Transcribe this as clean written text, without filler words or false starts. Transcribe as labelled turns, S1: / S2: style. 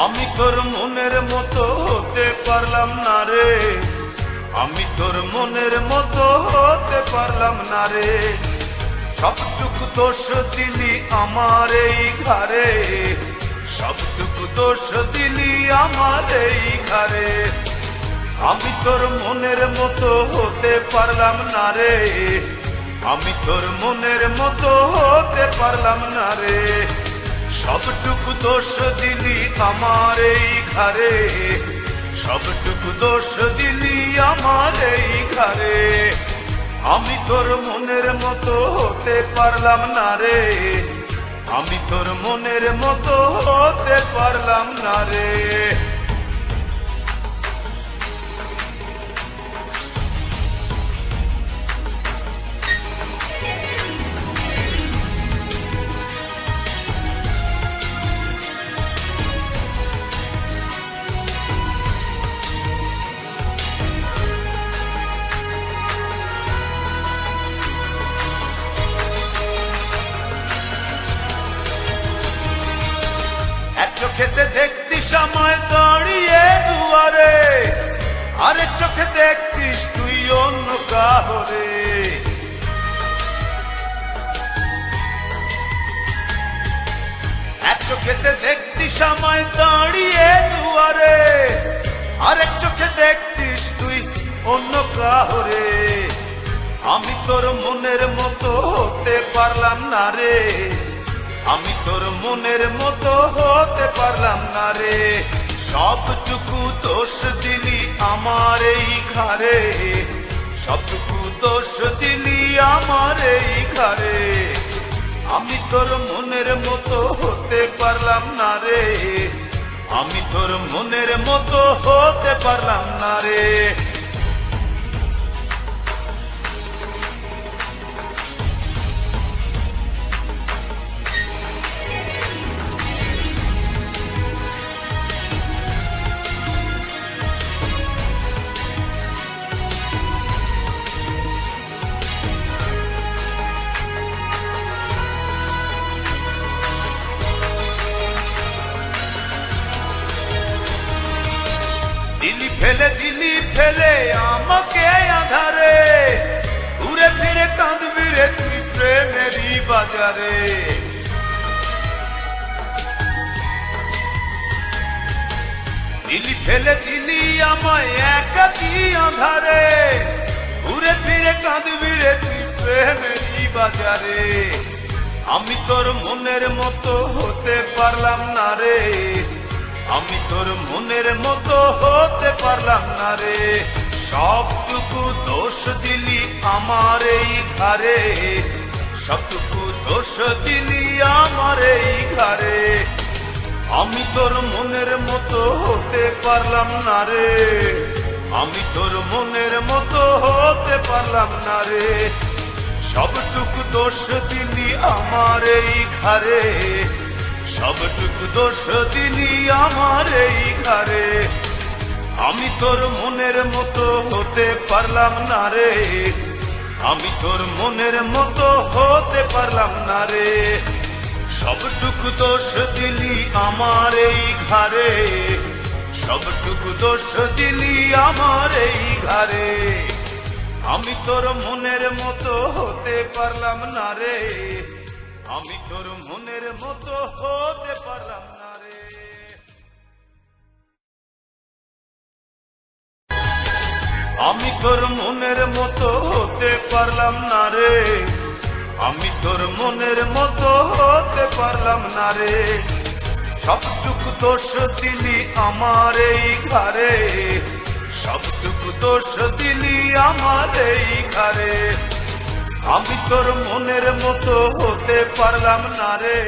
S1: আমি তোর মনের মতো হতে পারলাম না রে, আমি তোর মনের মতো হতে পারলাম না রে। সবটুকু দোষ দিলি আমার এই ঘরে, সবটুকু দোষ দিলি আমার এই ঘরে। আমি তোর মনের মতো হতে পারলাম না রে, আমি তোর মনের মতো হতে পারলাম না রে। সবটুকু দোষ দিলি আমার এই ঘরে, সবটুকু দোষ দিলি আমার এই ঘরে। আমি তোর মনের মতো হতে পারলাম না রে, আমি তোর মনের মতো হতে পারলাম না রে। চোখেতে দেখতিস আমায় দাঁড়িয়ে দুয়ারে, আরেক চোখে দেখতিস তুই অন্য কাহরে। এক চোখেতে দেখতিস আমায় দাঁড়িয়ে দুয়ারে, আরেক চোখে দেখতিস তুই অন্য কাহরে। আমি তোর মনের মতো হতে পারলাম না রে, আমি তোর মনের মতো হতে পারলাম না রে। সবটুকু দোষ দিলি আমার এই ঘরে, সবটুকু দোষ দিলি আমার এই ঘরে। আমি তোর মনের মতো হতে পারলাম না রে, আমি তোর মনের মতো হতে পারলাম না রে। দিলি ফেলে দিলি ফেলে আমাকে আধারে, ঘুরে ফিরে কাঁদবি রে তুই প্রেমেরই বাজারে। দিলি ফেলে দিলি আমায় একাকী আধারে, ঘুরে ফিরে কাঁদবি রে তুই প্রেমেরই বাজারে। আমি তোর মনের মতো হতে পারলাম না রে, আমি তোর মনের মতো হতে পারলাম না রে। সবটুকু দোষ দিলি আমার এই ঘরে, সবটুকু দোষ দিলি আমার এই ঘরে। আমি তোর মনের মতো হতে পারলাম না রে, আমি তোর মনের মতো হতে পারলাম না রে। সবটুকু দোষ দিলি আমার এই ঘরে, সবটুকু দোষ দিলি আমার এই ঘরে। আমি তোর মনের মতো হতে পারলাম না রে, আমি তোর মনের মতো হতে পারলাম না রে। সবটুকু দোষ দিলি আমার এই ঘরে, সবটুকু দোষ দিলি আমার এই ঘরে। আমি তোর মনের মতো হতে পারলাম না রে, আমি তোর মনের মতো হতে পারলাম না রে। আমি তোর মনের মতো হতে পারলাম না রে, আমি তোর মনের মতো হতে পারলাম না রে। সবটুকু দোষ দিলি আমার এই ঘরে, সবটুকু দোষ দিলি আমার এই ঘরে। আমি তোর মনের মতো হতে পারলাম না রে।